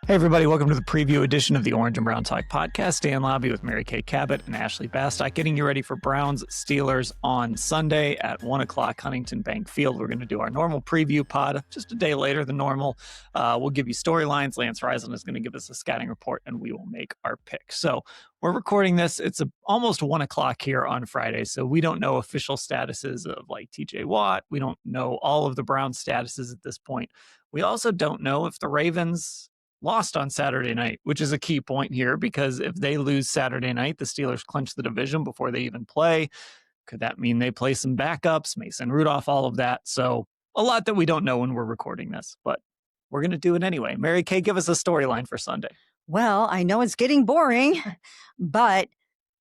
Hey, everybody. Welcome to the preview edition of the Orange and Brown Talk podcast. Dan Labbe with Mary Kay Cabot and Ashley Bastock getting you ready for Browns Steelers on Sunday at 1 o'clock, Huntington Bank Field. We're going to do our normal preview pod just a day later than normal. We'll give you storylines. Lance Reisland is going to give us a scouting report, and we will make our picks. So we're recording this. It's almost 1 o'clock here on Friday, so we don't know official statuses of like TJ Watt. We don't know all of the Browns statuses at this point. We also don't know if the Ravens lost on Saturday night, which is a key point here, because if they lose Saturday night, the Steelers clinch the division before they even play. Could that mean they play some backups, Mason Rudolph, all of that? So a lot that we don't know when we're recording this, but we're going to do it anyway. Mary Kay, give us a storyline for Sunday. Well, I know it's getting boring, but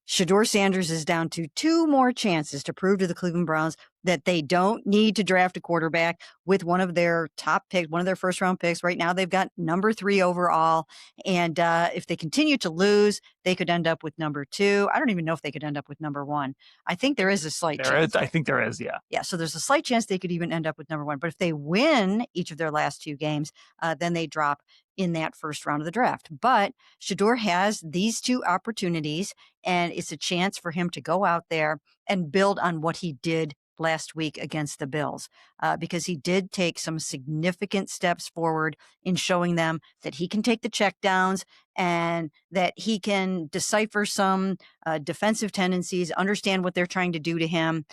Shedeur Sanders is down to 2 more chances to prove to the Cleveland Browns that they don't need to draft a quarterback with one of their top picks, one of their first round picks. Right now, they've got number 3 overall. And if they continue to lose, they could end up with number 2. I don't even know if they could end up with number 1. I think there is a slight chance. I think there is, yeah. Yeah, so there's a slight chance they could even end up with number 1. But if they win each of their last 2 games, then they drop in that first round of the draft. But Shedeur has these 2 opportunities, and it's a chance for him to go out there and build on what he did last week against the Bills, because he did take some significant steps forward in showing them that he can take the checkdowns and that he can decipher some defensive tendencies, understand what they're trying to do to him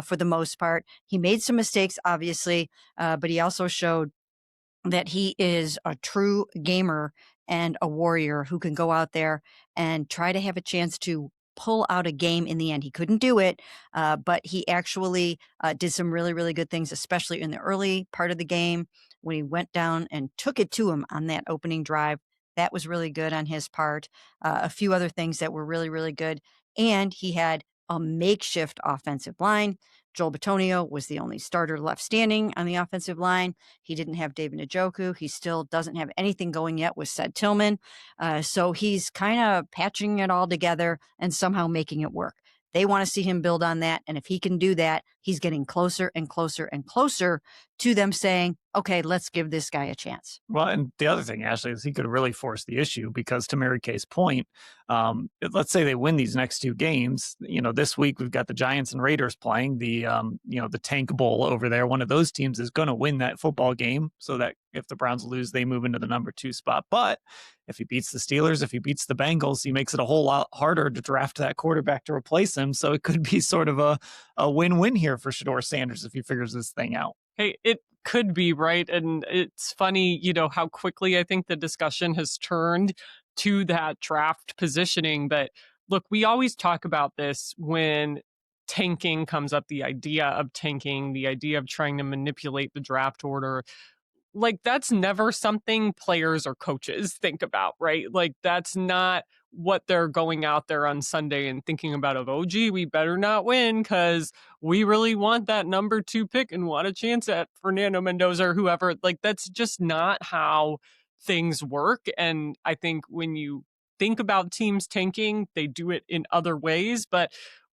for the most part. He made some mistakes, obviously, but he also showed that he is a true gamer and a warrior who can go out there and try to have a chance to pull out a game in the end. He couldn't do it, but he actually did some really, really good things, especially in the early part of the game when he went down and took it to him on that opening drive. That was really good on his part. A few other things that were really, really good. And he had a makeshift offensive line. Joel Bitonio was the only starter left standing on the offensive line. He didn't have David Njoku. He still doesn't have anything going yet with Sed Tillman. So he's kind of patching it all together and somehow making it work. They want to see him build on that. And if he can do that, he's getting closer and closer and closer to them saying, okay, let's give this guy a chance. Well, and the other thing, Ashley, is he could really force the issue, because to Mary Kay's point, let's say they win these next 2 games. This week we've got the Giants and Raiders playing the Tank Bowl over there. One of those teams is going to win that football game, so that if the Browns lose, they move into the number 2 spot. But if he beats the Steelers, if he beats the Bengals, he makes it a whole lot harder to draft that quarterback to replace him. So it could be sort of a win-win here for Shedeur Sanders if he figures this thing out. Hey, it could be, right? And it's funny, how quickly I think the discussion has turned to that draft positioning. But look, we always talk about this when tanking comes up, the idea of tanking, the idea of trying to manipulate the draft order. Like, that's never something players or coaches think about, right? Like, that's not what they're going out there on Sunday and thinking about of, oh, gee, we better not win because we really want that number 2 pick and want a chance at Fernando Mendoza or whoever. Like, that's just not how things work. And I think when you think about teams tanking, they do it in other ways. But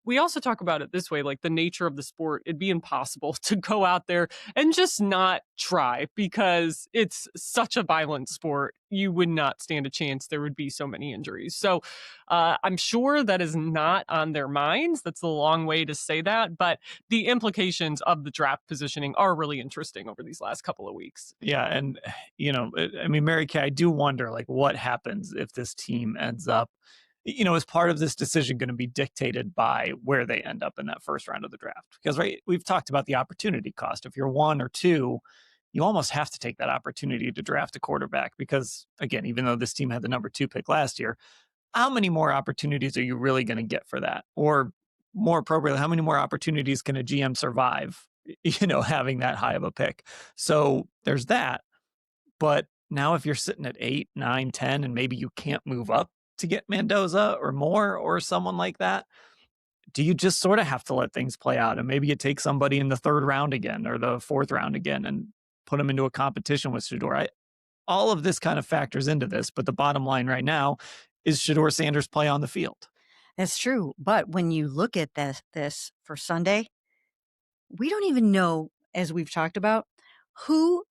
we also talk about it this way, like the nature of the sport. It'd be impossible to go out there and just not try, because it's such a violent sport. You would not stand a chance. There would be so many injuries. So I'm sure that is not on their minds. That's a long way to say that. But the implications of the draft positioning are really interesting over these last couple of weeks. Yeah. And, Mary Kay, I do wonder, like, what happens if this team ends up, is part of this decision going to be dictated by where they end up in that first round of the draft? Because, right, we've talked about the opportunity cost. If you're 1 or 2, you almost have to take that opportunity to draft a quarterback, because, again, even though this team had the number 2 pick last year, how many more opportunities are you really going to get for that? Or more appropriately, how many more opportunities can a GM survive, having that high of a pick? So there's that. But now if you're sitting at 8, 9, 10, and maybe you can't move up to get Mendoza or more or someone like that, do you just sort of have to let things play out and maybe you take somebody in the 3rd round again or the 4th round again and put them into a competition with Shedeur? All of this kind of factors into this, but the bottom line right now is Shedeur Sanders play on the field. That's true. But when you look at this for Sunday, we don't even know, as we've talked about, who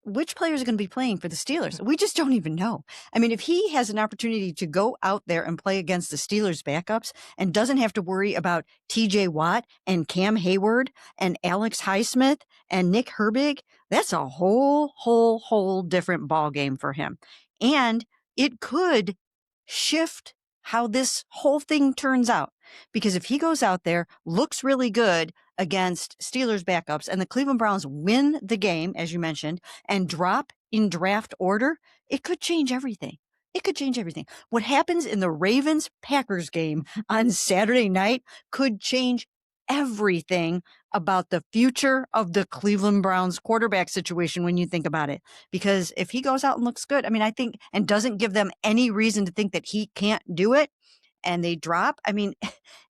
which players are going to be playing for the Steelers? We just don't even know. I mean, if he has an opportunity to go out there and play against the Steelers backups and doesn't have to worry about TJ Watt and Cam Hayward and Alex Highsmith and Nick Herbig, that's a whole different ball game for him. And it could shift how this whole thing turns out. Because if he goes out there, looks really good against Steelers backups, and the Cleveland Browns win the game, as you mentioned, and drop in draft order, it could change everything. It could change everything. What happens in the Ravens-Packers game on Saturday night could change everything about the future of the Cleveland Browns quarterback situation when you think about it. Because if he goes out and looks good, I mean, I think, and doesn't give them any reason to think that he can't do it, and they drop, I mean,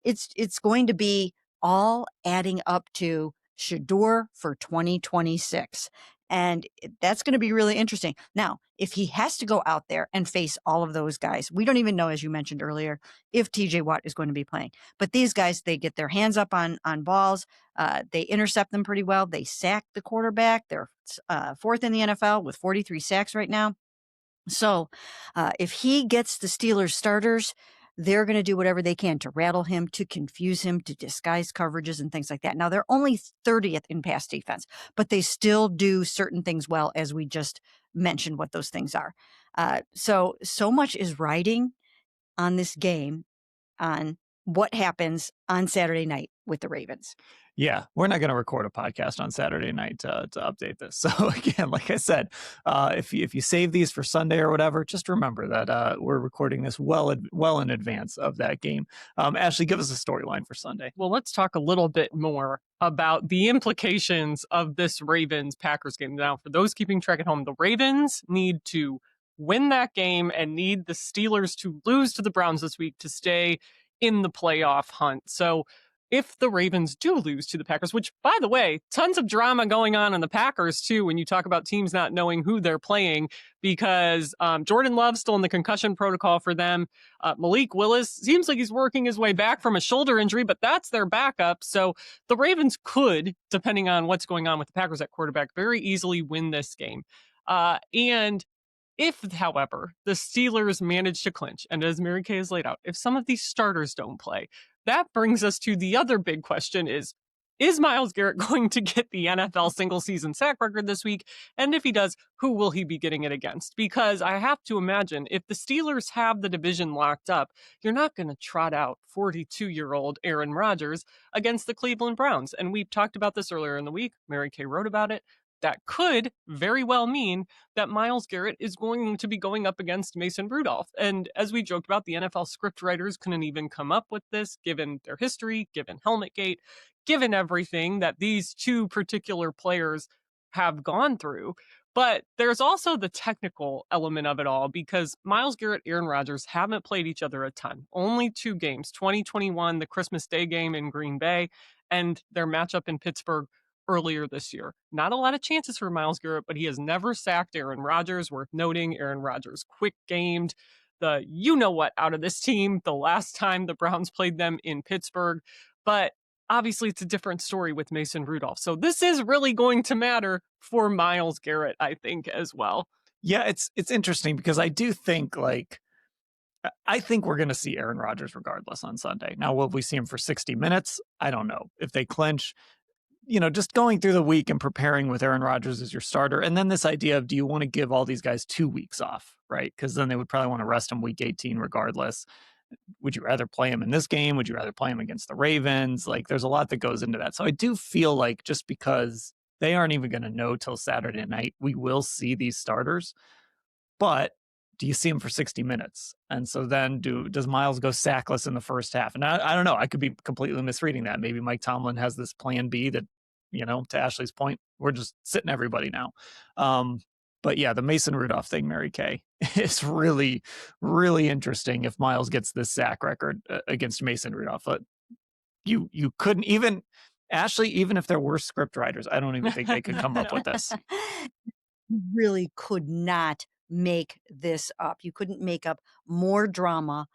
it's going to be all adding up to Shedeur for 2026. And that's going to be really interesting. Now, if he has to go out there and face all of those guys, we don't even know, as you mentioned earlier, if TJ Watt is going to be playing. But these guys, they get their hands up on balls. They intercept them pretty well. They sack the quarterback. They're fourth in the NFL with 43 sacks right now. So if he gets the Steelers starters, they're going to do whatever they can to rattle him, to confuse him, to disguise coverages and things like that. Now, they're only 30th in pass defense, but they still do certain things well, as we just mentioned what those things are. So much is riding on this game, on what happens on Saturday night with the Ravens. Yeah, we're not going to record a podcast on Saturday night to update this. So again, like I said, if you save these for Sunday or whatever, just remember that we're recording this well in advance of that game. Ashley, give us a storyline for Sunday. Well, let's talk a little bit more about the implications of this Ravens-Packers game. Now, for those keeping track at home, the Ravens need to win that game and need the Steelers to lose to the Browns this week to stay in the playoff hunt. So if the Ravens do lose to the Packers, which, by the way, tons of drama going on in the Packers, too, when you talk about teams not knowing who they're playing, because Jordan Love's still in the concussion protocol for them. Malik Willis seems like he's working his way back from a shoulder injury, but that's their backup. So the Ravens could, depending on what's going on with the Packers at quarterback, very easily win this game. And if, however, the Steelers manage to clinch, and as Mary Kay has laid out, if some of these starters don't play, that brings us to the other big question is Myles Garrett going to get the NFL single season sack record this week? And if he does, who will he be getting it against? Because I have to imagine if the Steelers have the division locked up, you're not going to trot out 42-year-old Aaron Rodgers against the Cleveland Browns. And we've talked about this earlier in the week. Mary Kay wrote about it. That could very well mean that Myles Garrett is going to be going up against Mason Rudolph. And as we joked about, the NFL script writers couldn't even come up with this, given their history, given Helmetgate, given everything that these two particular players have gone through. But there's also the technical element of it all, because Myles Garrett, Aaron Rodgers haven't played each other a ton. Only 2 games, 2021, the Christmas Day game in Green Bay, and their matchup in Pittsburgh earlier this year. Not a lot of chances for Myles Garrett, but he has never sacked Aaron Rodgers. Worth noting, Aaron Rodgers quick gamed the you-know-what out of this team the last time the Browns played them in Pittsburgh. But obviously, it's a different story with Mason Rudolph. So this is really going to matter for Myles Garrett, I think, as well. Yeah, it's interesting because I do think I think we're going to see Aaron Rodgers regardless on Sunday. Now, will we see him for 60 minutes? I don't know. If they clinch, just going through the week and preparing with Aaron Rodgers as your starter. And then this idea of, do you want to give all these guys 2 weeks off, right? Because then they would probably want to rest him week 18 regardless. Would you rather play him in this game? Would you rather play him against the Ravens? Like, there's a lot that goes into that. So I do feel like just because they aren't even going to know till Saturday night, we will see these starters. But do you see him for 60 minutes? And so then does Myles go sackless in the first half? And I don't know. I could be completely misreading that. Maybe Mike Tomlin has this plan B that, to Ashley's point, we're just sitting everybody now. But yeah, the Mason Rudolph thing, Mary Kay, is really, really interesting if Myles gets this sack record against Mason Rudolph. But you couldn't even, Ashley, even if there were script writers, I don't even think they could come up with this. You really could not make this up. You couldn't make up more drama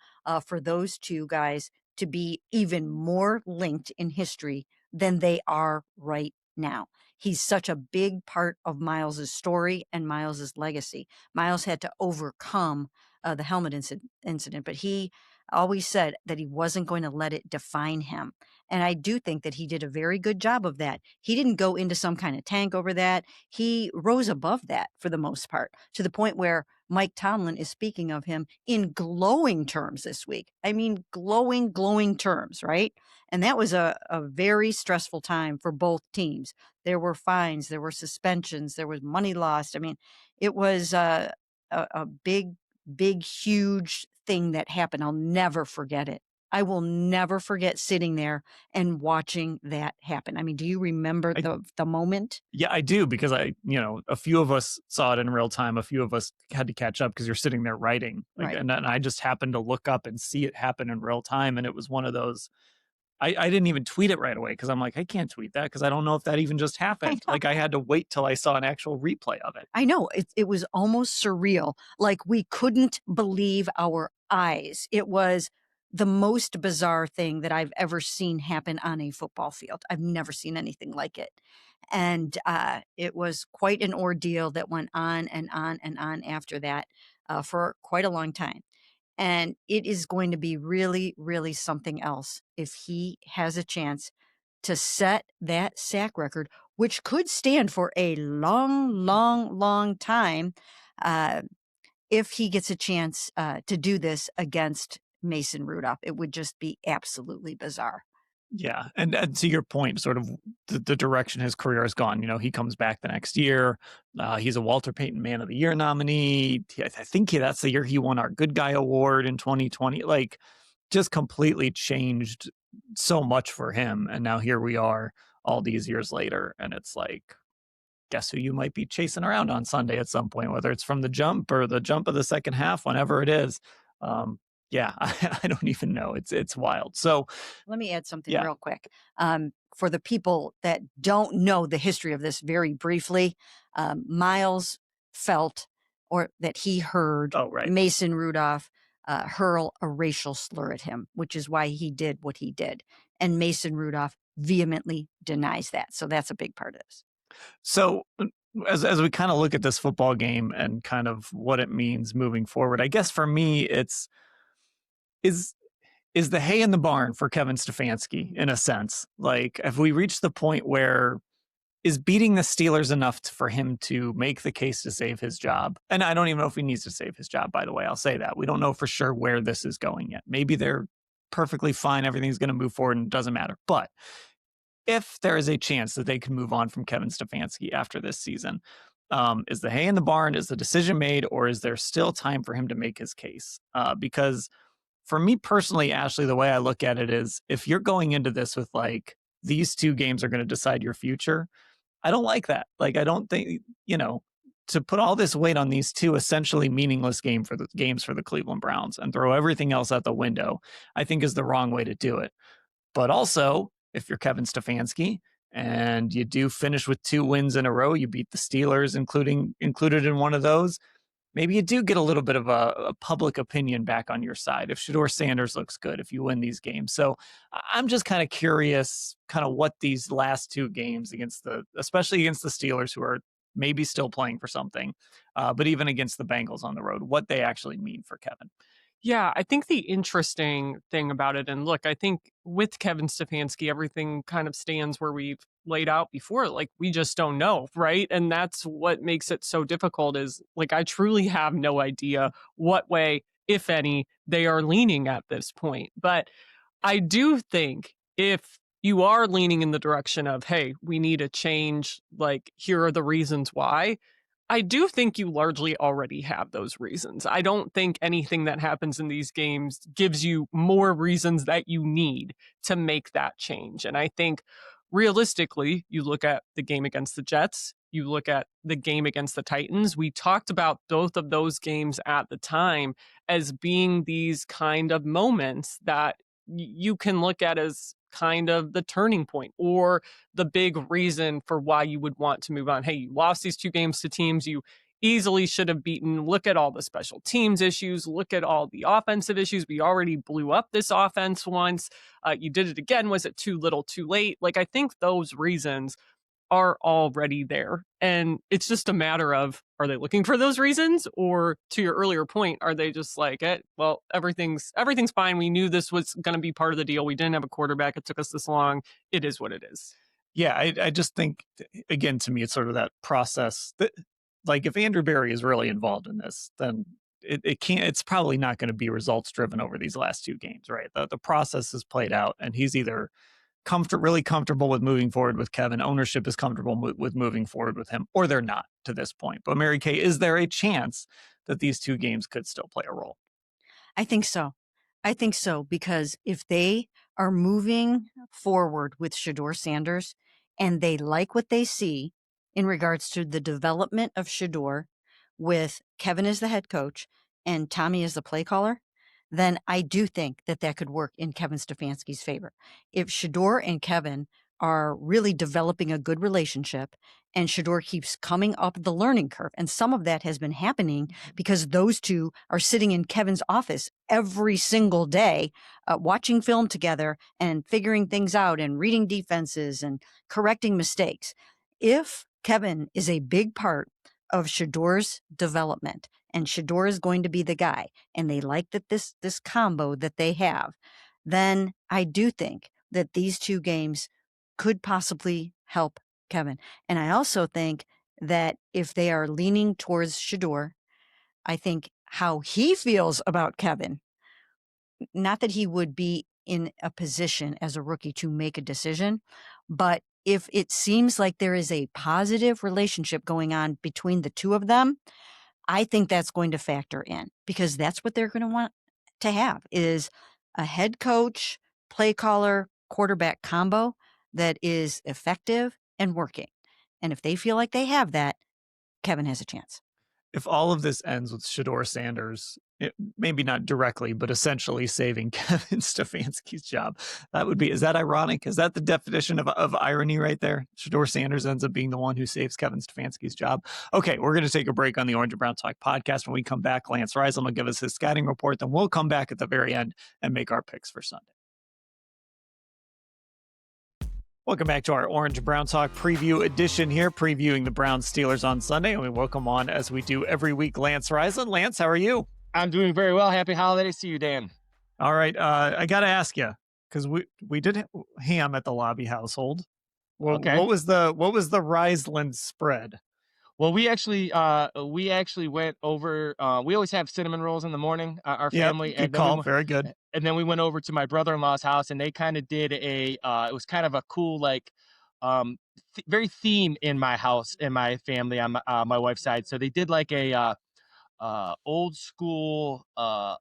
for those two guys to be even more linked in history than they are right now. He's such a big part of Myles's story and Myles's legacy. Myles had to overcome the helmet incident, but he always said that he wasn't going to let it define him. And I do think that he did a very good job of that. He didn't go into some kind of tank over that. He rose above that for the most part, to the point where Mike Tomlin is speaking of him in glowing terms this week. I mean, glowing terms, right? And that was a very stressful time for both teams. There were fines, there were suspensions, there was money lost. I mean, it was a big, huge thing that happened. I'll never forget it. I will never forget sitting there and watching that happen. I mean, do you remember the moment? Yeah, I do, because a few of us saw it in real time. A few of us had to catch up because you're sitting there writing. Right. And I just happened to look up and see it happen in real time. And it was one of those, I didn't even tweet it right away because I'm like, I can't tweet that because I don't know if that even just happened. Like, I had to wait till I saw an actual replay of it. I know. It was almost surreal. Like, we couldn't believe our eyes. It was the most bizarre thing that I've ever seen happen on a football field. I've never seen anything like it. And it was quite an ordeal that went on and on and on after that for quite a long time. And it is going to be really, really something else if he has a chance to set that sack record, which could stand for a long time, if he gets a chance to do this against Mason Rudolph. It would just be absolutely bizarre. Yeah. And to your point, sort of the direction his career has gone, he comes back the next year. He's a Walter Payton Man of the Year nominee. I think that's the year he won our Good Guy Award in 2020. Like, just completely changed so much for him. And now here we are all these years later. And it's like, guess who you might be chasing around on Sunday at some point, whether it's from the jump or the jump of the second half, whenever it is. Yeah, I don't even know. It's wild. So let me add something real quick. For the people that don't know the history of this, very briefly, Myles felt, or that he heard, Mason Rudolph hurl a racial slur at him, which is why he did what he did. And Mason Rudolph vehemently denies that. So that's a big part of this. So as we kind of look at this football game and kind of what it means moving forward, I guess for me, is the hay in the barn for Kevin Stefanski, in a sense. Like, have we reached the point where is beating the Steelers enough for him to make the case to save his job? And I don't even know if he needs to save his job, by the way. I'll say that. We don't know for sure where this is going yet. Maybe they're perfectly fine. Everything's going to move forward and it doesn't matter. But if there is a chance that they can move on from Kevin Stefanski after this season, is the hay in the barn? Is the decision made? Or is there still time for him to make his case? Because for me personally, Ashley, the way I look at it is, if you're going into this with like, these two games are going to decide your future, I don't like that. Like, I don't think, to put all this weight on these two essentially meaningless games for the Cleveland Browns and throw everything else out the window, I think is the wrong way to do it. But also, if you're Kevin Stefanski and you do finish with 2 wins in a row, you beat the Steelers, included in one of those, maybe you do get a little bit of a public opinion back on your side if Shedeur Sanders looks good, if you win these games. So I'm just kind of curious kind of what these last 2 games especially against the Steelers, who are maybe still playing for something, but even against the Bengals on the road, what they actually mean for Kevin. Yeah, I think the interesting thing about it, and look, I think with Kevin Stefanski, everything kind of stands where we've laid out before. Like, we just don't know, right? And that's what makes it so difficult, is like, I truly have no idea what way, if any, they are leaning at this point. But I do think if you are leaning in the direction of, hey, we need a change, like, here are the reasons why, I do think you largely already have those reasons. I don't think anything that happens in these games gives you more reasons that you need to make that change. And I think realistically, you look at the game against the Jets, you look at the game against the Titans. We talked about both of those games at the time as being these kind of moments that you can look at as kind of the turning point or the big reason for why you would want to move on. Hey, you lost these 2 games to teams you easily should have beaten. Look at all the special teams issues. Look at all the offensive issues. We already blew up this offense once. You did it again. Was it too little, too late? Like, I think those reasons are already there. And it's just a matter of, are they looking for those reasons? Or to your earlier point, are they just like, well, everything's fine. We knew this was going to be part of the deal. We didn't have a quarterback. It took us this long. It is what it is. Yeah, I just think, again, to me, it's sort of that process that, like, if Andrew Berry is really involved in this, then it's probably not going to be results driven over these last two games, right? The process is played out, and he's either really comfortable with moving forward with Kevin. Ownership is comfortable with moving forward with him, or they're not to this point. But Mary Kay, is there a chance that these two games could still play a role? I think so. I think so, because if they are moving forward with Shedeur Sanders and they like what they see in regards to the development of Shedeur with Kevin as the head coach and Tommy as the play caller, then I do think that that could work in Kevin Stefanski's favor. If Shedeur and Kevin are really developing a good relationship and Shedeur keeps coming up the learning curve, and some of that has been happening because those two are sitting in Kevin's office every single day, watching film together and figuring things out and reading defenses and correcting mistakes. If Kevin is a big part of Shedeur's development and Shedeur is going to be the guy, and they like that this combo that they have, then I do think that these two games could possibly help Kevin. And I also think that if they are leaning towards Shedeur, I think how he feels about Kevin, not that he would be in a position as a rookie to make a decision, but if it seems like there is a positive relationship going on between the two of them, I think that's going to factor in, because that's what they're going to want to have, is a head coach, play caller, quarterback combo that is effective and working. And if they feel like they have that, Kevin has a chance. If all of this ends with Shedeur Sanders, maybe not directly, but essentially saving Kevin Stefanski's job, is that ironic? Is that the definition of irony right there? Shedeur Sanders ends up being the one who saves Kevin Stefanski's job. Okay, we're going to take a break on the Orange and Brown Talk podcast. When we come back, Lance Reisland will give us his scouting report. Then we'll come back at the very end and make our picks for Sunday. Welcome back to our Orange and Brown Talk preview edition here, previewing the Browns Steelers on Sunday. And we welcome on, as we do every week, Lance Reisland. Lance, how are you? I'm doing very well. Happy holidays to you, Dan. All right. I got to ask you, because we did ham at the Labbe household. Well, okay. What was the Reisland spread? Well, we actually went over. We always have cinnamon rolls in the morning. Our family. Good call. Very good. And then we went over to my brother-in-law's house, and they kind of did it was kind of a cool, like, very theme in my house, in my family on my wife's side. So they did like a old school,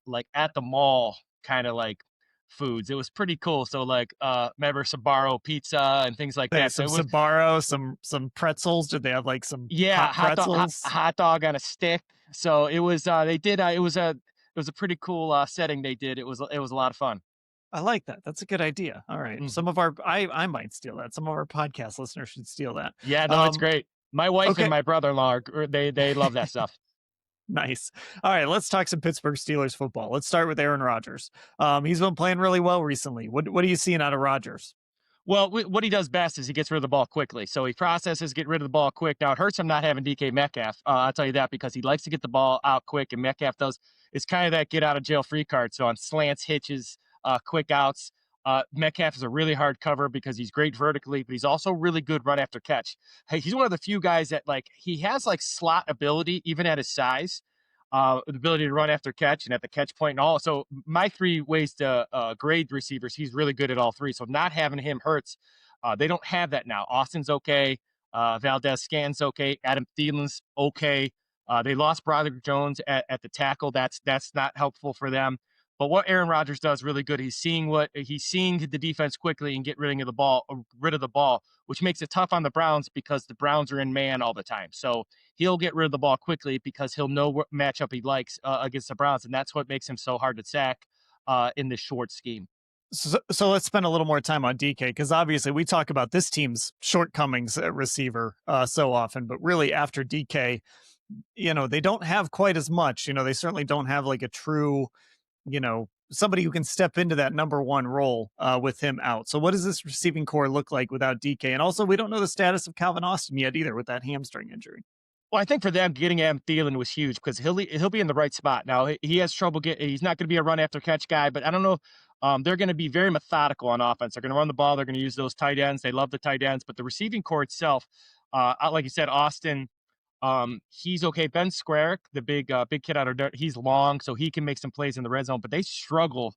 like at the mall kind of like foods. It was pretty cool. So like, remember Sbarro pizza and things like that. Some so Sbarro, some pretzels. Did they have like some pretzels? Hot dog on a stick. So it was it was a pretty cool setting they did. It was a lot of fun. I like that. That's a good idea. All right. Some of our I might steal that. Some of our podcast listeners should steal that. Yeah, no, it's great. My wife and my brother-in-law, they love that stuff. Nice. All right, let's talk some Pittsburgh Steelers football. Let's start with Aaron Rodgers. He's been playing really well recently. What are you seeing out of Rodgers? Well, what he does best is he gets rid of the ball quickly. So he processes, get rid of the ball quick. Now, it hurts him not having DK Metcalf. I'll tell you that, because he likes to get the ball out quick, and Metcalf does. It's kind of that get-out-of-jail-free card. So on slants, hitches, quick outs, Metcalf is a really hard cover because he's great vertically, but he's also really good run after catch. Hey, he's one of the few guys that, like, he has, like, slot ability, even at his size. The ability to run after catch and at the catch point and all. So my three ways to grade receivers, he's really good at all three. So not having him hurts. They don't have that now. Austin's okay. Valdez Scan's okay. Adam Thielen's okay. They lost Broderick Jones at the tackle. That's not helpful for them. But what Aaron Rodgers does really good, he's seeing the defense quickly and get rid of the ball, which makes it tough on the Browns because the Browns are in man all the time. So he'll get rid of the ball quickly because he'll know what matchup he likes against the Browns, and that's what makes him so hard to sack in this short scheme. So let's spend a little more time on DK, because obviously we talk about this team's shortcomings at receiver so often, but really after DK, they don't have quite as much. They certainly don't have like a true somebody who can step into that number one role with him out. So what does this receiving core look like without DK? And also, we don't know the status of Calvin Austin yet either with that hamstring injury. Well, I think for them, getting Adam Thielen was huge because he'll be in the right spot. Now he has trouble he's not going to be a run after catch guy, but I don't know. They're going to be very methodical on offense. They're going to run the ball. They're going to use those tight ends. They love the tight ends, but the receiving core itself, like you said, Austin, he's okay. Ben Square, the big kid out of dirt, he's long, so he can make some plays in the red zone, but they struggle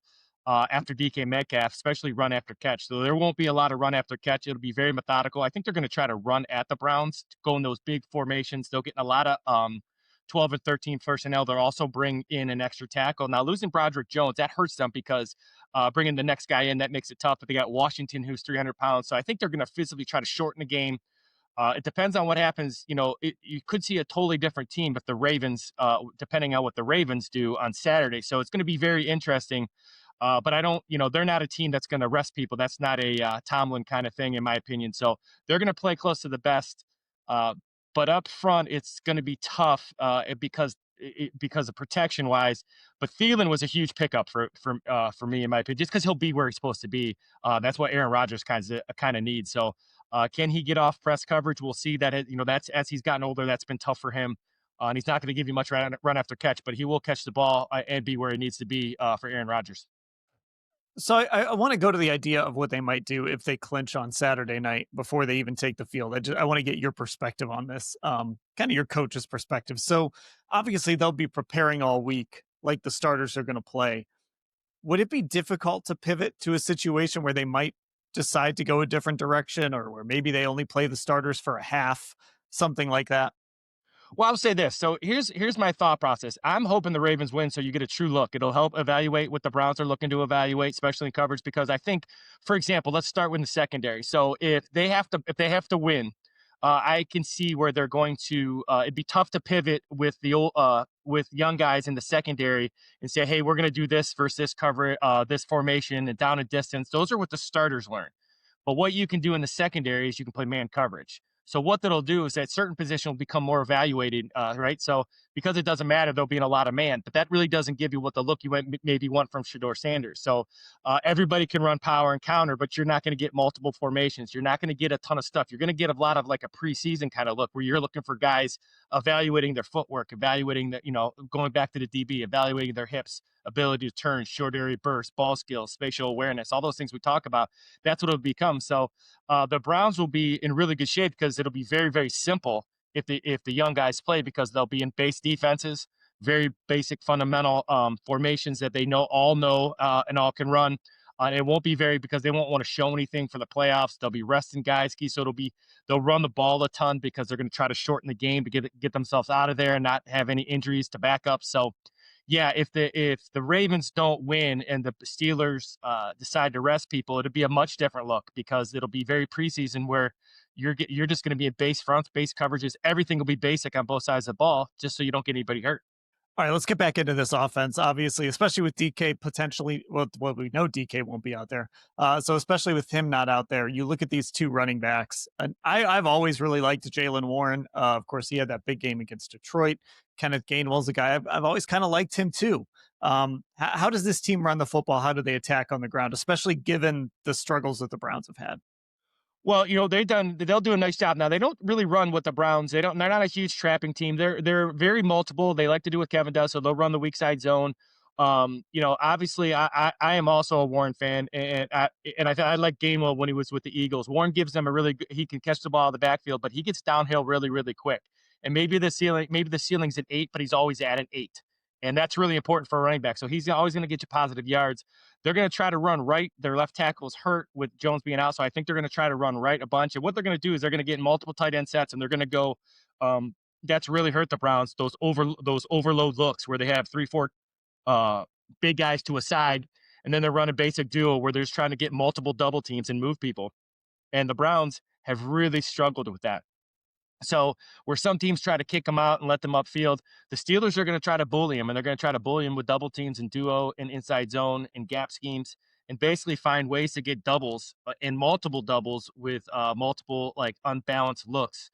after DK Metcalf, especially run after catch. So there won't be a lot of run after catch. It'll be very methodical. I think they're going to try to run at the Browns, to go in those big formations. They'll get a lot of 12 and 13 personnel. They'll also bring in an extra tackle. Now, losing Broderick Jones, that hurts them because bringing the next guy in, that makes it tough. But they got Washington, who's 300 pounds. So I think they're going to physically try to shorten the game. It depends on what happens. You could see a totally different team if the Ravens, depending on what the Ravens do on Saturday. So it's going to be very interesting. But I don't, they're not a team that's going to rest people. That's not a Tomlin kind of thing, in my opinion. So they're going to play close to the best. But up front, it's going to be tough because of protection wise. But Thielen was a huge pickup for me, in my opinion, just because he'll be where he's supposed to be. That's what Aaron Rodgers kind of needs. So can he get off press coverage? We'll see that. That's as he's gotten older, that's been tough for him. And he's not going to give you much run after catch, but he will catch the ball and be where he needs to be for Aaron Rodgers. So I want to go to the idea of what they might do if they clinch on Saturday night before they even take the field. I want to get your perspective on this, kind of your coach's perspective. So obviously they'll be preparing all week like the starters are going to play. Would it be difficult to pivot to a situation where they might decide to go a different direction, or where maybe they only play the starters for a half, something like that? Well, I'll say this. So here's my thought process. I'm hoping the Ravens win so you get a true look. It'll help evaluate what the Browns are looking to evaluate, especially in coverage, because I think, for example, let's start with the secondary. So if they have to win, I can see where they're going to. It'd be tough to pivot with the old with young guys in the secondary and say, hey, we're going to do this versus this cover, this formation and down and distance. Those are what the starters learn. But what you can do in the secondary is you can play man coverage. So what that'll do is that certain position will become more evaluated, right? So because it doesn't matter, they'll be in a lot of man, but that really doesn't give you what the look you maybe want from Shedeur Sanders. So everybody can run power and counter, but you're not going to get multiple formations. You're not going to get a ton of stuff. You're going to get a lot of like a preseason kind of look where you're looking for guys evaluating their footwork, evaluating the, going back to the DB, evaluating their hips, ability to turn, short area burst, ball skills, spatial awareness, all those things we talk about. That's what it'll become. So the Browns will be in really good shape because it'll be very, very simple if the young guys play, because they'll be in base defenses, very basic fundamental formations that they all know and all can run. It won't be because they won't want to show anything for the playoffs. They'll be resting guys, so they'll run the ball a ton because they're going to try to shorten the game to get themselves out of there and not have any injuries to back up. So yeah, if the Ravens don't win and the Steelers decide to rest people, it'll be a much different look because it'll be very preseason where you're just going to be in base fronts, base coverages. Everything will be basic on both sides of the ball, just so you don't get anybody hurt. All right, let's get back into this offense. Obviously, especially with DK potentially, well, we know DK won't be out there. So especially with him not out there, you look at these two running backs. And I've always really liked Jaylen Warren. Of course, he had that big game against Detroit. Kenneth Gainwell's a guy I've always kind of liked him too. How does this team run the football? How do they attack on the ground, especially given the struggles that the Browns have had? Well, they'll do a nice job. Now they don't really run with the Browns. They're not a huge trapping team. They're very multiple. They like to do what Kevin does, so they'll run the weak side zone. Obviously I am also a Warren fan, and I like Gainwell when he was with the Eagles. Warren gives them he can catch the ball in the backfield, but he gets downhill really, really quick. And maybe the ceiling's at 8, but he's always at an 8. And that's really important for a running back. So he's always going to get you positive yards. They're going to try to run right. Their left tackle's hurt with Jones being out. So I think they're going to try to run right a bunch. And what they're going to do is they're going to get multiple tight end sets, and they're going to go that's really hurt the Browns, those overload looks where they have 3-4 big guys to a side, and then they're running basic duo where they're just trying to get multiple double teams and move people. And the Browns have really struggled with that. So where some teams try to kick them out and let them upfield, the Steelers are going to try to bully them, and they're going to try to bully them with double teams and duo and inside zone and gap schemes, and basically find ways to get doubles and multiple doubles with multiple like unbalanced looks,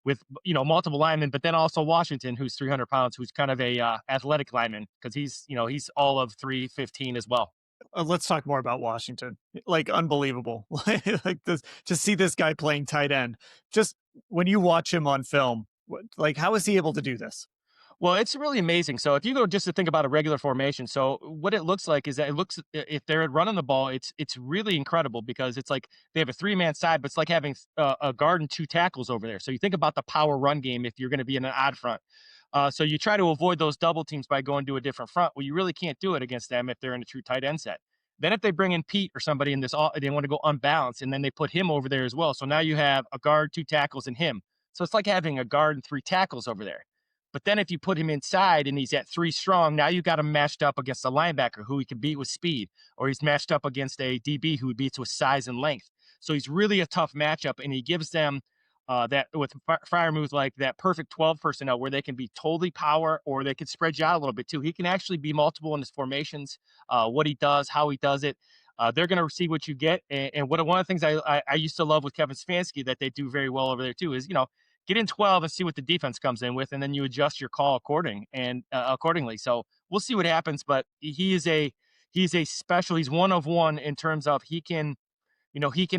with multiple linemen, but then also Washington, who's 300 pounds, who's kind of a athletic lineman because he's all of 315 as well. Let's talk more about Washington. Like unbelievable. Like this to see this guy playing tight end. Just when you watch him on film, like how is he able to do this? Well, it's really amazing. So if you go just to think about a regular formation, so what it looks like is that if they're running the ball, it's really incredible because it's like they have a 3-man side, but it's like having a guard and 2 tackles over there. So you think about the power run game if you're going to be in an odd front. So you try to avoid those double teams by going to a different front. Well, you really can't do it against them if they're in a true tight end set. Then if they bring in Pete or somebody in this, they want to go unbalanced, and then they put him over there as well. So now you have a guard, 2 tackles, and him. So it's like having a guard and 3 tackles over there. But then if you put him inside and he's at 3 strong, now you got him matched up against a linebacker who he can beat with speed, or he's matched up against a DB who he beats with size and length. So he's really a tough matchup, and he gives them that with fire moves like that perfect 12 personnel where they can be totally power or they can spread you out a little bit too. He can actually be multiple in his formations, what he does, how he does it. They're going to see what you get. And one of the things I used to love with Kevin Stefanski that they do very well over there too is, get in 12 and see what the defense comes in with, and then you adjust your call accordingly. So we'll see what happens, but he's a special, he's one of one in terms of he can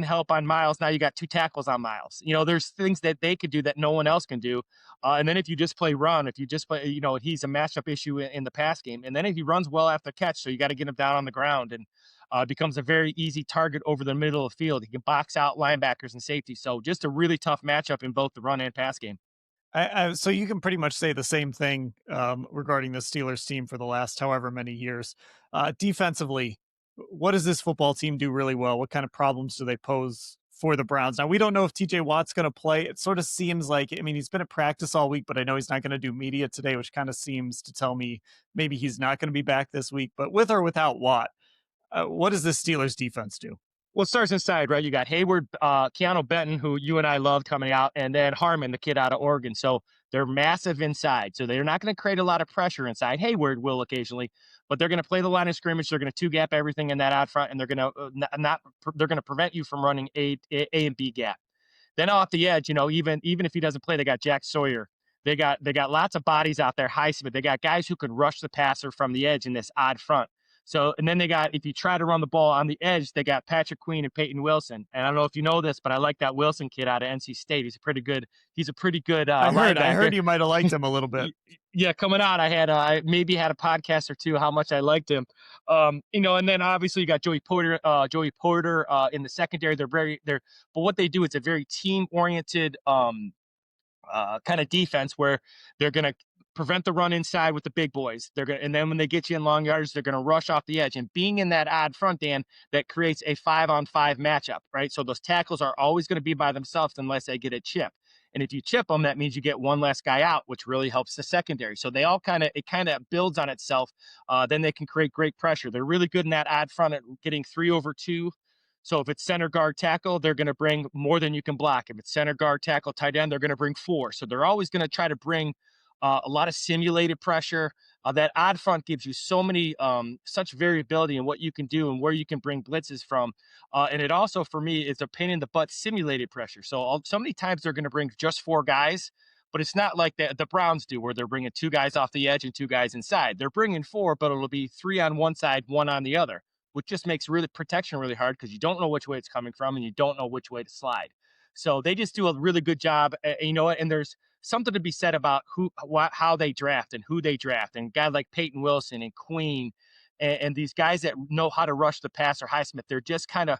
help on Myles. Now you got 2 tackles on Myles. There's things that they could do that no one else can do. And then if you just play run, if you just play, he's a matchup issue in the pass game. And then if he runs well after catch, so you got to get him down on the ground and becomes a very easy target over the middle of the field. He can box out linebackers and safety. So just a really tough matchup in both the run and pass game. So you can pretty much say the same thing regarding the Steelers team for the last however many years. Defensively, what does this football team do really well? What kind of problems do they pose for the Browns? Now, we don't know if TJ Watt's going to play. It sort of seems like, I mean, he's been at practice all week, but I know he's not going to do media today, which kind of seems to tell me maybe he's not going to be back this week. But with or without Watt, what does this Steelers defense do? Well, it starts inside, right? You got Hayward, Keanu Benton, who you and I loved coming out, and then Harmon, the kid out of Oregon. So they're massive inside. So they're not going to create a lot of pressure inside. Hayward will occasionally, but they're going to play the line of scrimmage. They're going to 2-gap everything in that out front, and they're going to they're going to prevent you from running A and B gap. Then off the edge, even if he doesn't play, they got Jack Sawyer. They got lots of bodies out there. Highsmith. They got guys who can rush the passer from the edge in this odd front. So, and then they got, if you try to run the ball on the edge, they got Patrick Queen and Peyton Wilson. And I don't know if you know this, but I like that Wilson kid out of NC State. He's a pretty good. I heard you might have liked him a little bit. Yeah, coming out, I maybe had a podcast or two how much I liked him. And then obviously you got Joey Porter in the secondary. But what they do, it's a very team oriented kind of defense where they're going to prevent the run inside with the big boys. And then when they get you in long yards, they're going to rush off the edge. And being in that odd front, Dan, that creates a 5-on-5 matchup, right? So those tackles are always going to be by themselves unless they get a chip. And if you chip them, that means you get one less guy out, which really helps the secondary. So it kind of builds on itself. Then they can create great pressure. They're really good in that odd front at getting 3 over 2. So if it's center guard tackle, they're going to bring more than you can block. If it's center guard tackle tight end, they're going to bring 4. So they're always going to try to bring a lot of simulated pressure. That odd front gives you such variability in what you can do and where you can bring blitzes from. And it also, for me, is a pain in the butt simulated pressure. So many times they're going to bring just 4 guys, but it's not like the Browns do where they're bringing 2 guys off the edge and 2 guys inside. They're bringing 4, but it'll be 3 on one side, 1 on the other, which just makes protection really hard because you don't know which way it's coming from and you don't know which way to slide. So they just do a really good job, and there's something to be said about how they draft and who they draft, and guys like Peyton Wilson and Queen and these guys that know how to rush the passer, Highsmith. They're just kind of,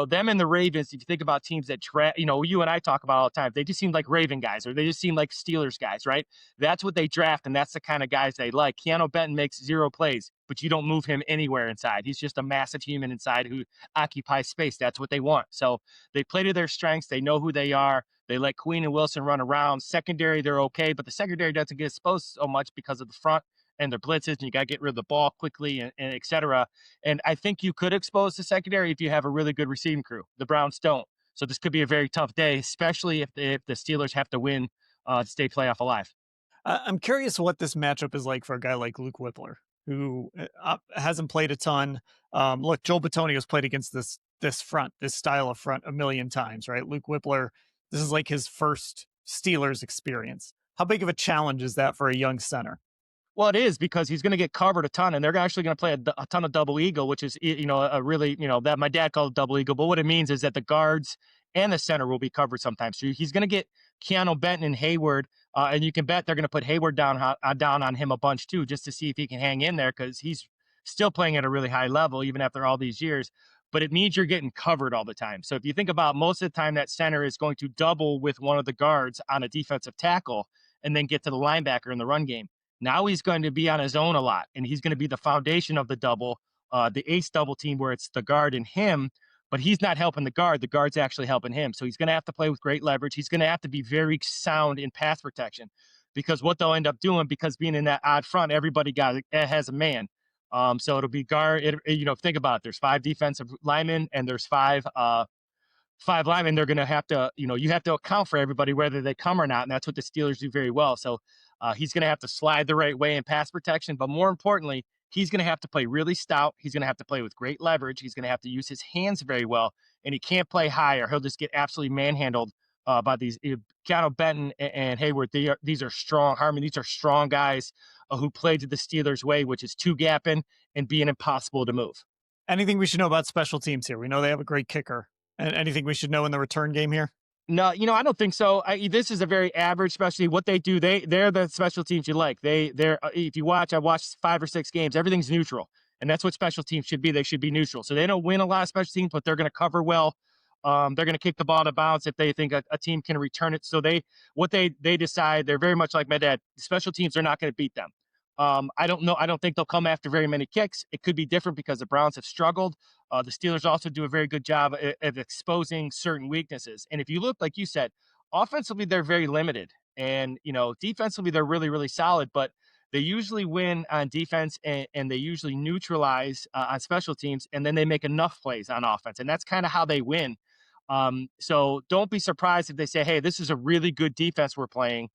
them and the Ravens. If you think about teams that draft, you and I talk about all the time, they just seem like Raven guys, or they just seem like Steelers guys, right? That's what they draft, and that's the kind of guys they like. Keanu Benton makes 0 plays, but you don't move him anywhere inside. He's just a massive human inside who occupies space. That's what they want. So they play to their strengths. They know who they are. They let Queen and Wilson run around. Secondary, they're okay, but the secondary doesn't get exposed so much because of the front and their blitzes, and you got to get rid of the ball quickly and et cetera. And I think you could expose the secondary if you have a really good receiving crew. The Browns don't. So this could be a very tough day, especially if the Steelers have to win to stay playoff alive. I'm curious what this matchup is like for a guy like Luke Whippler, who hasn't played a ton. Look, Joel Bitonio's played against this style of front a million times, right? Luke Whippler, this is like his first Steelers experience. How big of a challenge is that for a young center? Well, it is because he's going to get covered a ton, and they're actually going to play a ton of double eagle, which is, a really, that my dad called double eagle. But what it means is that the guards and the center will be covered sometimes. So he's going to get Keanu Benton and Hayward, and you can bet they're going to put Hayward down on him a bunch too, just to see if he can hang in there because he's still playing at a really high level even after all these years. But it means you're getting covered all the time. So if you think about most of the time, that center is going to double with one of the guards on a defensive tackle and then get to the linebacker in the run game. Now he's going to be on his own a lot, and he's going to be the foundation of the double, the ace double team where it's the guard and him, but he's not helping the guard. The guard's actually helping him. So he's going to have to play with great leverage. He's going to have to be very sound in pass protection because what they'll end up doing, because being in that odd front, everybody has a man. So it'll be guard. Think about it. There's 5 defensive linemen and there's 5 linemen. They're going to have to, you have to account for everybody, whether they come or not. And that's what the Steelers do very well. So he's going to have to slide the right way in pass protection. But more importantly, he's going to have to play really stout. He's going to have to play with great leverage. He's going to have to use his hands very well. And he can't play high or he'll just get absolutely manhandled by these. Keanu Benton and Hayward, these are strong. Harmon, these are strong guys who played to the Steelers' way, which is 2-gapping and being impossible to move. Anything we should know about special teams here? We know they have a great kicker. And anything we should know in the return game here? No, I don't think so. This is a very average specialty. What they do, they're the special teams you like. They're if you watch, I watched 5 or 6 games. Everything's neutral, and that's what special teams should be. They should be neutral. So they don't win a lot of special teams, but they're going to cover well. They're going to kick the ball to bounce if they think a team can return it. So they decide. They're very much like my dad. Special teams are not going to beat them. I don't know. I don't think they'll come after very many kicks. It could be different because the Browns have struggled. The Steelers also do a very good job of exposing certain weaknesses. And if you look, like you said, offensively, they're very limited. And, defensively, they're really, really solid. But they usually win on defense and they usually neutralize on special teams. And then they make enough plays on offense. And that's kind of how they win. So don't be surprised if they say, hey, this is a really good defense we're playing.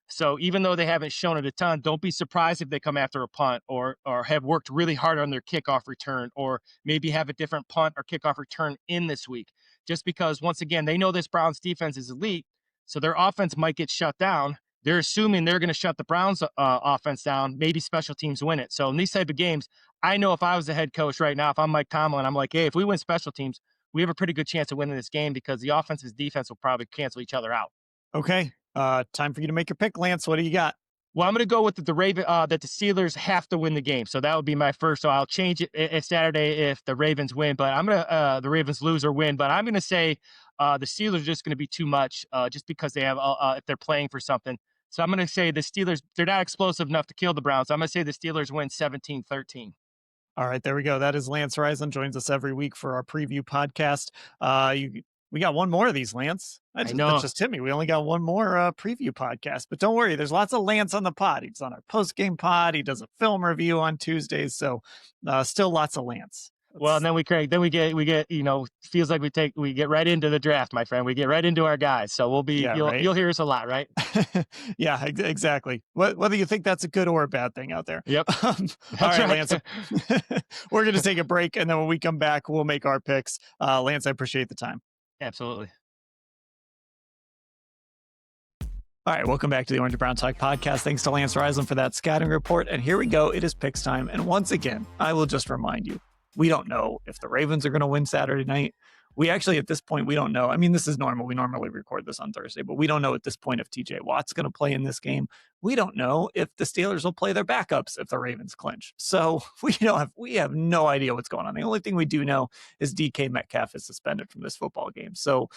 So even though they haven't shown it a ton, don't be surprised if they come after a punt or have worked really hard on their kickoff return or maybe have a different punt or kickoff return in this week. Just because, once again, they know this Browns defense is elite, so their offense might get shut down. They're assuming they're going to shut the Browns offense down. Maybe special teams win it. So in these type of games, I know if I was the head coach right now, if I'm Mike Tomlin, I'm like, hey, if we win special teams, we have a pretty good chance of winning this game because the offense and defense will probably cancel each other out. Okay. Time for you to make your pick, Lance. What do you got? Well, I'm going to go with the Raven that the Steelers have to win the game. So that would be my first. So I'll change it Saturday if the Ravens win, but I'm going to the Ravens lose or win. But I'm going to say the Steelers are just going to be too much just because they have if they're playing for something. So I'm going to say the Steelers, they're not explosive enough to kill the Browns. So I'm going to say the Steelers win 17-13. All right, there we go. That is Lance Reisland, joins us every week for our preview podcast. We got one more of these, Lance. I know. That just hit me. We only got one more preview podcast, but don't worry. There's lots of Lance on the pod. He's on our post-game pod. He does a film review on Tuesdays. So still lots of Lance. Well, and then we get, feels like we get right into the draft, my friend. We get right into our guys. So we'll be, you'll hear us a lot, right? Yeah, exactly. Whether you think that's a good or a bad thing out there. Yep. All right, Lance, we're going to take a break. And then when we come back, we'll make our picks. Lance, I appreciate the time. Absolutely. All right, welcome back to the Orange and Brown Talk podcast. Thanks to Lance Reisland for that scouting report. And here we go. It is picks time. And once again, I will just remind you, we don't know if the Ravens are going to win Saturday night. We actually, at this point, we don't know. I mean, this is normal. We normally record this on Thursday, but we don't know at this point if TJ Watt's going to play in this game. We don't know if the Steelers will play their backups if the Ravens clinch. So we have no idea what's going on. The only thing we do know is DK Metcalf is suspended from this football game. So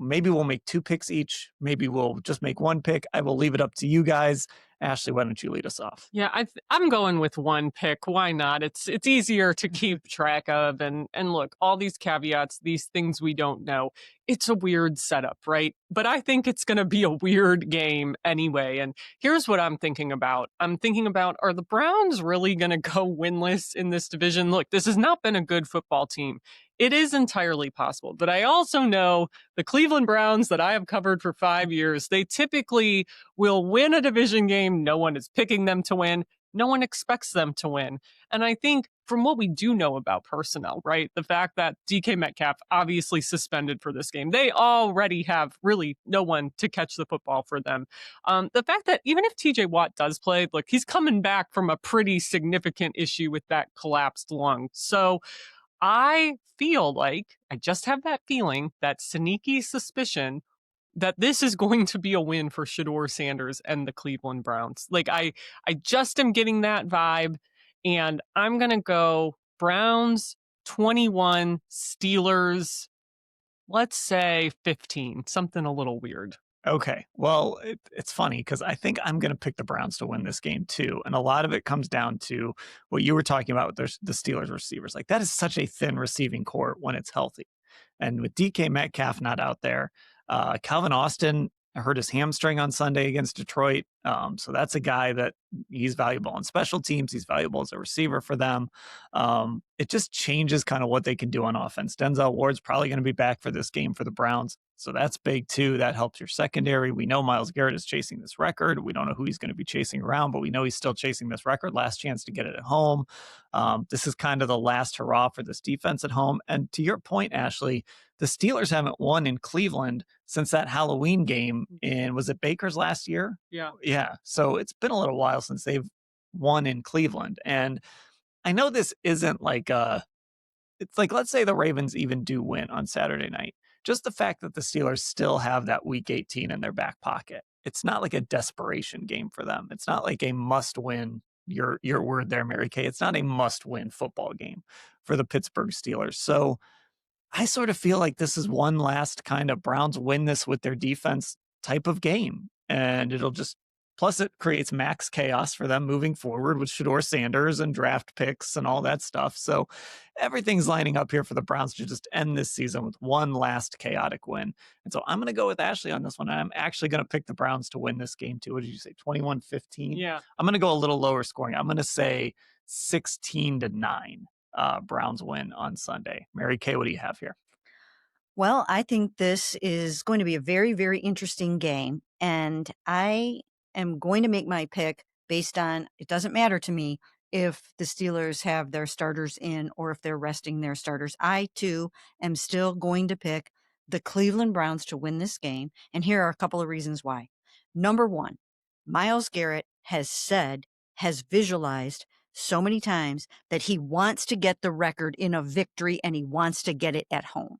maybe we'll make 2 picks each. Maybe we'll just make 1 pick. I will leave it up to you guys. Ashley, why don't you lead us off? Yeah, I'm going with 1 pick. Why not? It's easier to keep track of. And look, all these caveats, these things we don't know. It's a weird setup, right? But I think it's going to be a weird game anyway. And here's what I'm thinking about. I'm thinking about, are the Browns really going to go winless in this division? Look, this has not been a good football team. It is entirely possible. But I also know the Cleveland Browns that I have covered for 5 years, they typically will win a division game. No one is picking them to win. no one expects them to win. And I think from what we do know about personnel, right, the fact that DK Metcalf obviously suspended for this game, they already have really no one to catch the football for them. The fact that even if TJ Watt does play, look, he's coming back from a pretty significant issue with that collapsed lung. So I feel like, I just have that feeling, that sneaky suspicion that this is going to be a win for Shedeur Sanders and the Cleveland Browns. Like I just am getting that vibe, and I'm going to go Browns 21, Steelers, let's say 15, something a little weird. Okay. Well, it's funny because I think I'm going to pick the Browns to win this game too. And a lot of it comes down to what you were talking about with the Steelers receivers. Like that is such a thin receiving core when it's healthy. And with DK Metcalf not out there, Calvin Austin hurt his hamstring on Sunday against Detroit. So that's a guy that he's valuable on special teams. He's valuable as a receiver for them. It just changes kind of what they can do on offense. Denzel Ward's probably going to be back for this game for the Browns. So that's big too. That helps your secondary. We know Myles Garrett is chasing this record. We don't know who he's going to be chasing around, but we know he's still chasing this record. Last chance to get it at home. This is kind of the last hurrah for this defense at home. And to your point, Ashley, the Steelers haven't won in Cleveland since that Halloween game was it Baker's last year? Yeah. Yeah. So it's been a little while since they've won in Cleveland. And I know this isn't like it's like, let's say the Ravens even do win on Saturday night. Just the fact that the Steelers still have that week 18 in their back pocket. It's not like a desperation game for them. It's not like a must win. Your word there, Mary Kay. It's not a must win football game for the Pittsburgh Steelers. So I sort of feel like this is one last kind of Browns win this with their defense type of game. And it'll just, plus it creates max chaos for them moving forward with Shedeur Sanders and draft picks and all that stuff. So everything's lining up here for the Browns to just end this season with one last chaotic win. And so I'm going to go with Ashley on this one. I'm actually going to pick the Browns to win this game too. What did you say? 21-15? Yeah. I'm going to go a little lower scoring. I'm going to say 16-9. Browns win on Sunday. Mary Kay, what do you have here? Well, I think this is going to be a very, very interesting game. And I am going to make my pick based on, it doesn't matter to me if the Steelers have their starters in or if they're resting their starters. I, too, am still going to pick the Cleveland Browns to win this game. And here are a couple of reasons why. Number one, Myles Garrett has visualized so many times that he wants to get the record in a victory and he wants to get it at home.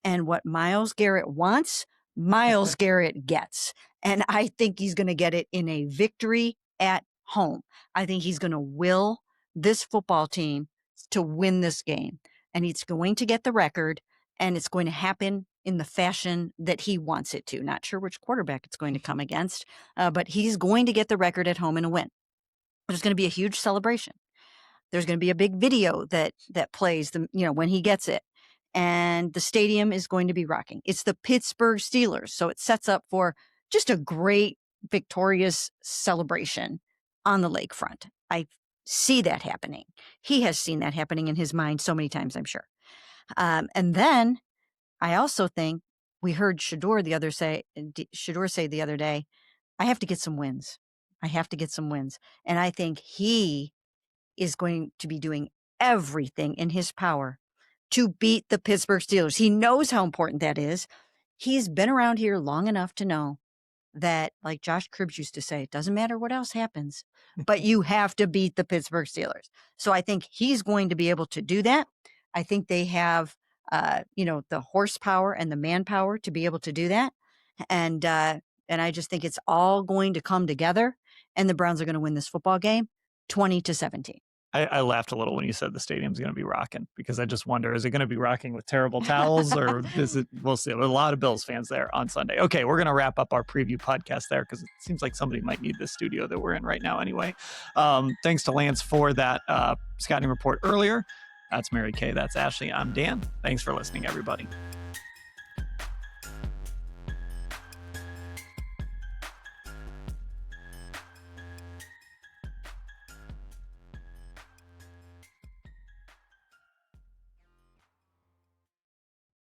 And what Myles Garrett wants, Myles Garrett gets. And I think he's going to get it in a victory at home. I think he's going to will this football team to win this game. And he's going to get the record, and it's going to happen in the fashion that he wants it to. Not sure which quarterback it's going to come against, but he's going to get the record at home in a win. There's going to be a huge celebration. There's going to be a big video that plays when he gets it. And the stadium is going to be rocking. It's the Pittsburgh Steelers. So it sets up for just a great, victorious celebration on the lakefront. I see that happening. He has seen that happening in his mind so many times, I'm sure. And then I also think we heard Shedeur say the other day, I have to get some wins. I have to get some wins. And I think he is going to be doing everything in his power to beat the Pittsburgh Steelers. He knows how important that is. He's been around here long enough to know that, like Josh Cribbs used to say, it doesn't matter what else happens, but you have to beat the Pittsburgh Steelers. So I think he's going to be able to do that. I think they have, the horsepower and the manpower to be able to do that. And I just think it's all going to come together, and the Browns are going to win this football game 20-17. I laughed a little when you said the stadium's going to be rocking, because I just wonder, is it going to be rocking with terrible towels, or is it? We'll see. There's a lot of Bills fans there on Sunday. Okay, we're going to wrap up our preview podcast there because it seems like somebody might need this studio that we're in right now anyway. Thanks to Lance for that scouting report earlier. That's Mary Kay. That's Ashley. I'm Dan. Thanks for listening, everybody.